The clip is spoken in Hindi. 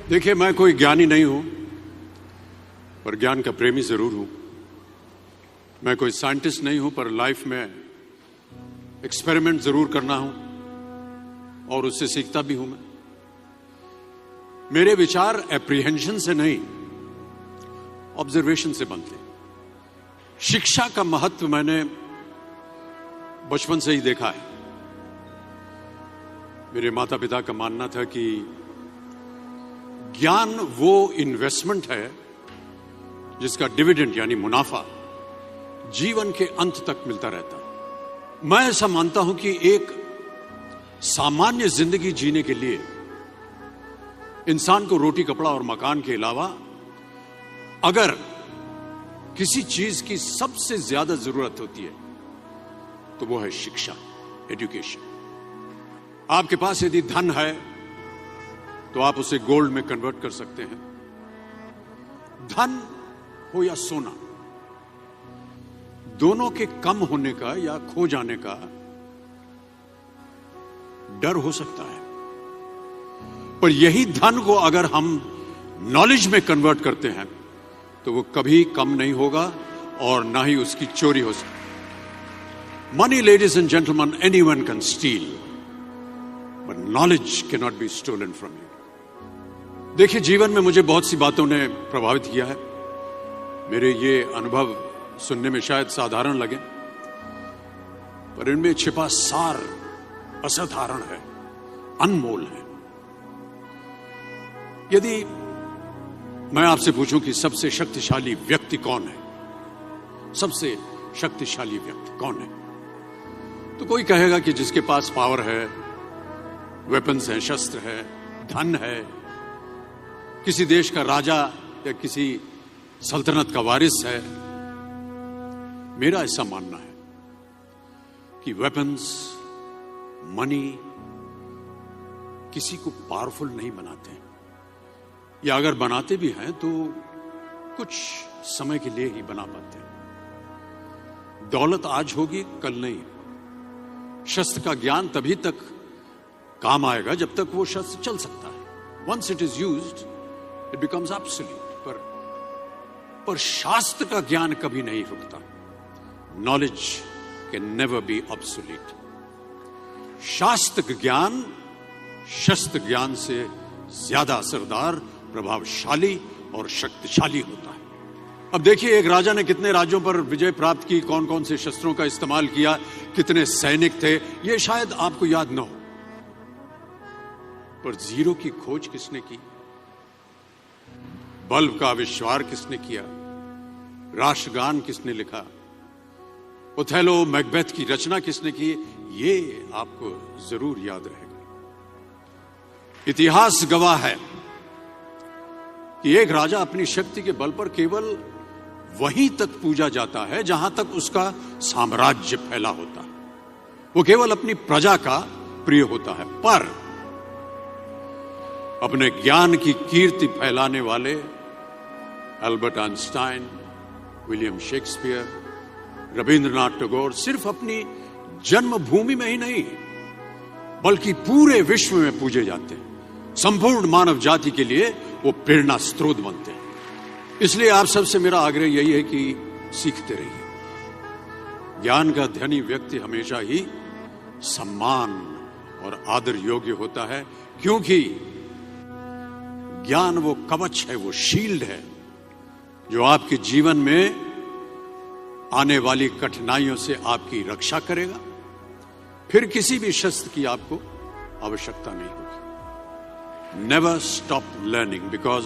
देखिए, मैं कोई ज्ञानी नहीं हूं, पर ज्ञान का प्रेमी जरूर हूं। मैं कोई साइंटिस्ट नहीं हूं, पर लाइफ में एक्सपेरिमेंट जरूर करना हूं और उससे सीखता भी हूं। मेरे विचार एप्रीहेंशन से नहीं, ऑब्जर्वेशन से बनते। शिक्षा का महत्व मैंने बचपन से ही देखा है। मेरे माता पिता का मानना था कि ज्ञान वो इन्वेस्टमेंट है जिसका डिविडेंड यानी मुनाफा जीवन के अंत तक मिलता रहता है। मैं ऐसा मानता हूं कि एक सामान्य जिंदगी जीने के लिए इंसान को रोटी कपड़ा और मकान के अलावा अगर किसी चीज की सबसे ज्यादा जरूरत होती है तो वो है शिक्षा, एजुकेशन। आपके पास यदि धन है तो आप उसे गोल्ड में कन्वर्ट कर सकते हैं। धन हो या सोना, दोनों के कम होने का या खो जाने का डर हो सकता है, पर यही धन को अगर हम नॉलेज में कन्वर्ट करते हैं तो वो कभी कम नहीं होगा और ना ही उसकी चोरी हो सकती। Money, ladies and gentlemen, anyone can steal, but knowledge can not be stolen from you. देखिए, जीवन में मुझे बहुत सी बातों ने प्रभावित किया है। मेरे ये अनुभव सुनने में शायद साधारण लगे, पर इनमें छिपा सार असाधारण है, अनमोल है। यदि मैं आपसे पूछूं कि सबसे शक्तिशाली व्यक्ति कौन है, सबसे शक्तिशाली व्यक्ति कौन है, तो कोई कहेगा कि जिसके पास पावर है, वेपन्स है, शस्त्र है, धन है, किसी देश का राजा या किसी सल्तनत का वारिस है। मेरा ऐसा मानना है कि वेपन्स, मनी किसी को पावरफुल नहीं बनाते, या अगर बनाते भी हैं तो कुछ समय के लिए ही बना पाते हैं। दौलत आज होगी, कल नहीं। शस्त्र का ज्ञान तभी तक काम आएगा जब तक वो शस्त्र चल सकता है। Once it is used it becomes absolute. पर शास्त्र का ज्ञान कभी नहीं रुकता। Knowledge can never be obsolete. शास्त्र ज्ञान शस्त्र ज्ञान से ज्यादा असरदार, प्रभावशाली और शक्तिशाली होता है। अब देखिए, एक राजा ने कितने राज्यों पर विजय प्राप्त की, कौन कौन से शस्त्रों का इस्तेमाल किया, कितने सैनिक थे, यह शायद आपको याद न हो, पर जीरो की खोज किसने की, बल्ब का आविष्कार किसने किया, राष्ट्रगान किसने लिखा, ओथेलो, मैकबेथ की रचना किसने की, ये आपको जरूर याद रहेगा। इतिहास गवाह है कि एक राजा अपनी शक्ति के बल पर केवल वहीं तक पूजा जाता है जहां तक उसका साम्राज्य फैला होता है। वो केवल अपनी प्रजा का प्रिय होता है, पर अपने ज्ञान की कीर्ति फैलाने वाले Albert Einstein, William Shakespeare, Rabindranath Tagore सिर्फ अपनी जन्मभूमि में ही नहीं बल्कि पूरे विश्व में पूजे जाते हैं। संपूर्ण मानव जाति के लिए वो प्रेरणा स्रोत बनते हैं। इसलिए आप सबसे मेरा आग्रह यही है कि सीखते रहिए। ज्ञान का धनी व्यक्ति हमेशा ही सम्मान और आदर योग्य होता है, क्योंकि ज्ञान वो कवच है, वो शील्ड है जो आपके जीवन में आने वाली कठिनाइयों से आपकी रक्षा करेगा। फिर किसी भी शस्त्र की आपको आवश्यकता नहीं होगी। Never stop learning, because